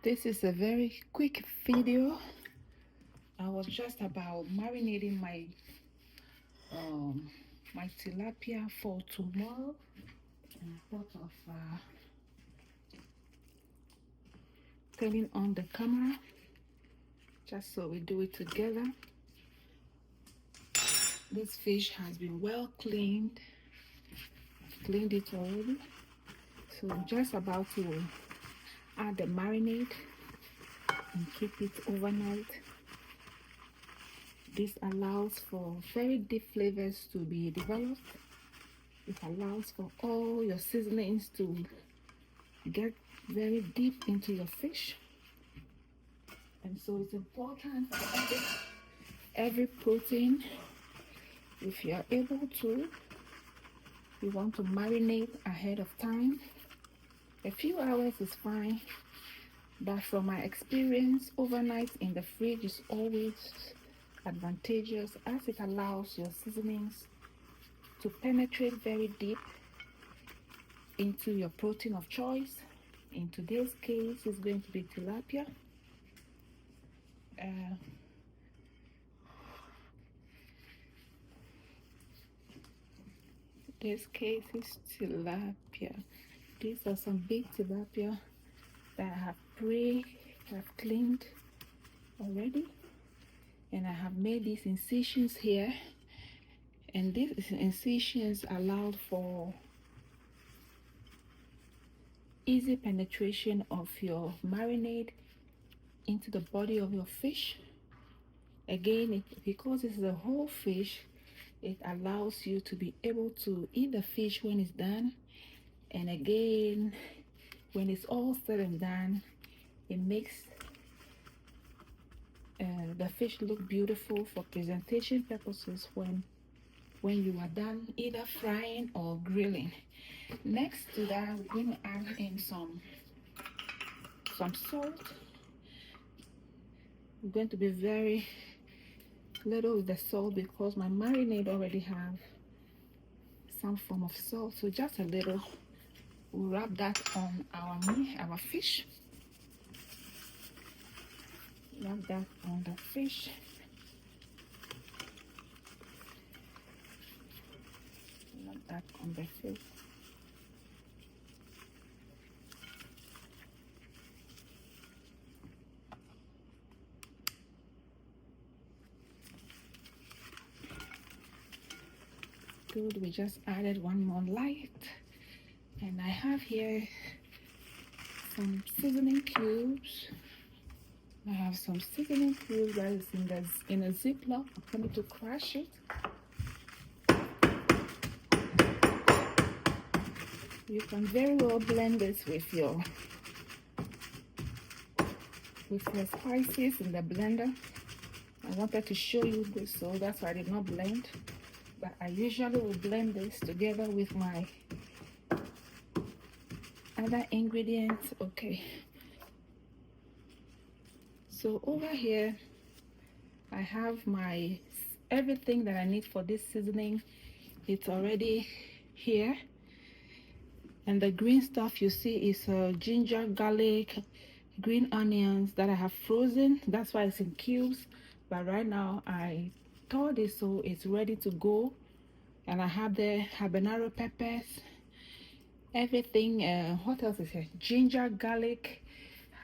This is a very quick video. I was just about marinating um my tilapia for tomorrow, and I thought of turning on the camera just so we do it together. This fish has been well cleaned. I've cleaned it already, so I'm just about to add the marinade and keep it overnight. This allows for very deep flavors to be developed. It allows for all your seasonings to get very deep into your fish. And so it's important for every protein, if you are able to, you want to marinate ahead of time. A few hours is fine, but from my experience, overnight in the fridge is always advantageous, as it allows your seasonings to penetrate very deep into your protein of choice. In today's case, it's going to be tilapia. This case is tilapia. These are some big tilapia that I have cleaned already, and I have made these incisions here, and these incisions allowed for easy penetration of your marinade into the body of your fish. Again, because it's a whole fish, it allows you to be able to eat the fish when it's done. And again, when it's all said and done, it makes the fish look beautiful for presentation purposes when you are done either frying or grilling. Next to that, we're going to add in some salt. I'm going to be very little with the salt because my marinade already have some form of salt, so just a little. We'll wrap that on our fish. Wrap that on the fish. Wrap that on the fish. Good, we just added one more light, and I have here some seasoning cubes. I have some seasoning cubes that is in a Ziploc. I'm going to crush it. You can very well blend this with your spices in the blender. I wanted to show you this, so that's why I did not blend. But I usually will blend this together with my other ingredients. Okay. So over here, I have my everything that I need for this seasoning. It's already here. And the green stuff you see is ginger, garlic, green onions that I have frozen. That's why it's in cubes. But right now I thawed it so it's ready to go. And I have the habanero peppers, everything. What else is here? Ginger, garlic,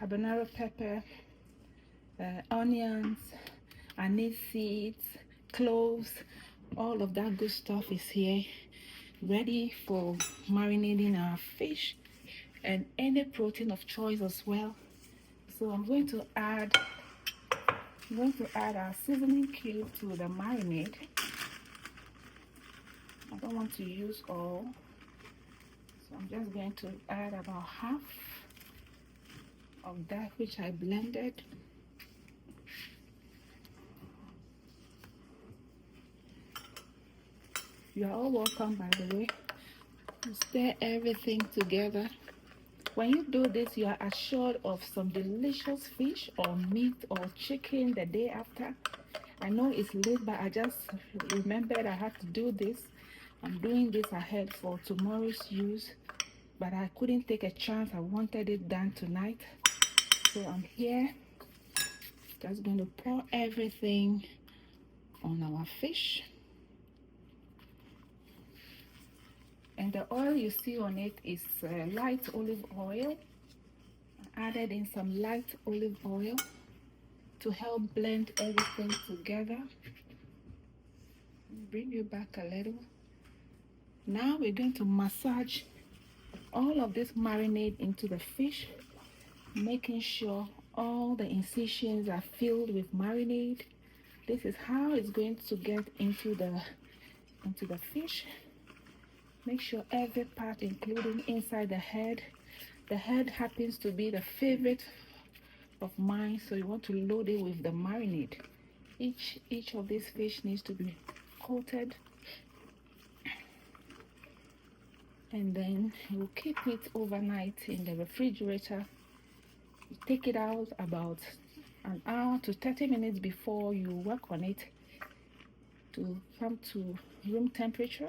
habanero pepper, onions, anise seeds, cloves, all of that good stuff is here, ready for marinating our fish and any protein of choice as well. So I'm going to add our seasoning cube to the marinade. I don't want to use all, so I'm just going to add about half of that which I blended. You are all welcome, by the way. Stir everything together. When you do this, you are assured of some delicious fish or meat or chicken the day after. I know it's late, but I just remembered I had to do this. I'm doing this ahead for tomorrow's use, but I couldn't take a chance. I wanted it done tonight. So on here, just going to pour everything on our fish. And the oil you see on it is light olive oil. I added in some light olive oil to help blend everything together. Bring you back a little. Now we're going to massage all of this marinade into the fish, making sure all the incisions are filled with marinade. This is how it's going to get into the fish. Make sure every part, including inside the head. The head happens to be the favorite of mine, so you want to load it with the marinade. Each of these fish needs to be coated, and then you keep it overnight in the refrigerator. You take it out about an hour to 30 minutes before you work on it to come to room temperature,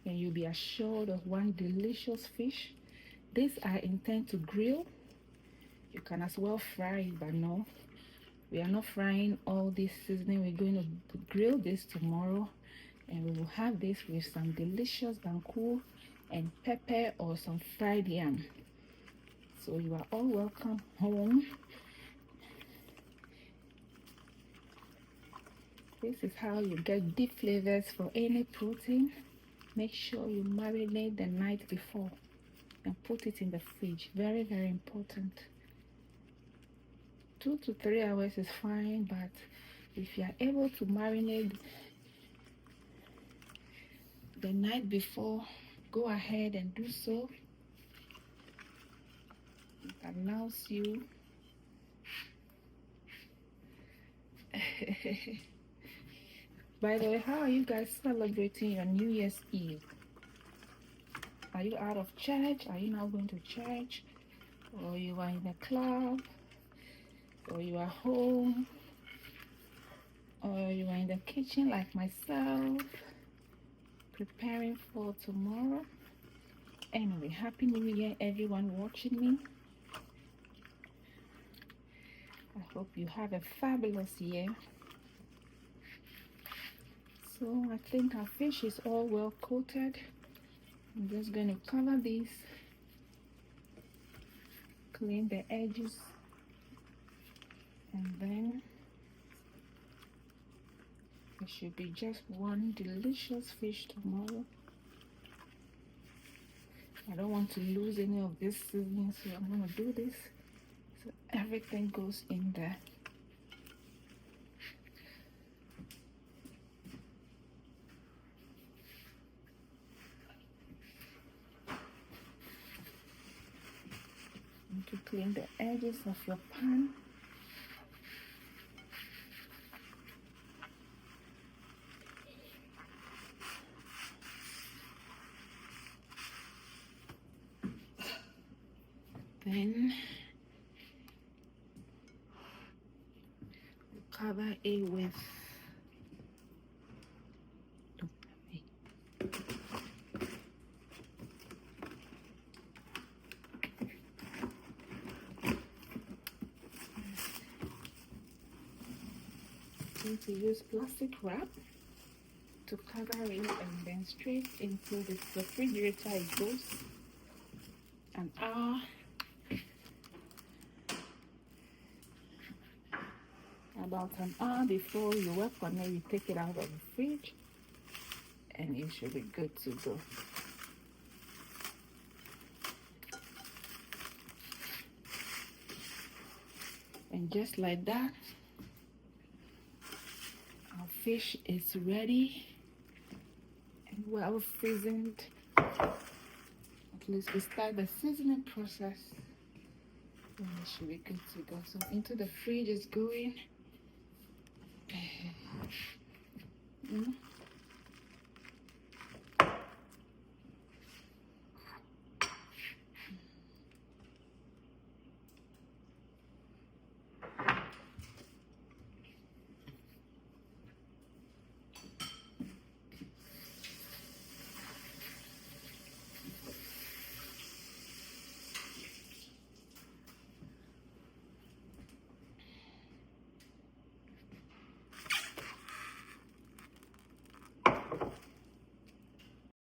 and you'll be assured of one delicious fish. This I intend to grill. You can as well fry it, but no, we are not frying all this seasoning. We're going to grill this tomorrow, and we will have this with some delicious banku and pepper or some fried yam. So you are all welcome home. This is how you get deep flavors for any protein. Make sure you marinate the night before and put it in the fridge. Very, very important. 2 to 3 hours is fine, but if you are able to marinate the night before, go ahead and do so. It allows you By the way, how are you guys celebrating your New Year's Eve? Are you out of church? Are you now going to church? Or you are in a club? Or you are home? Or you are in the kitchen like myself, preparing for tomorrow? Anyway, Happy New Year, everyone watching me. I hope you have a fabulous year. So I think our fish is all well coated. I'm just going to cover this, clean the edges, and then there should be just one delicious fish tomorrow. I don't want to lose any of this seasoning, so I'm going to do this so everything goes in there. To clean the edges of your pan. Then cover it with to use plastic wrap to cover it, and then straight into the refrigerator it goes. An hour. About an hour before you work on it, you take it out of the fridge and it should be good to go. And just like that, our fish is ready and well seasoned. At least we start the seasoning process and it should be good to go. So into the fridge is going.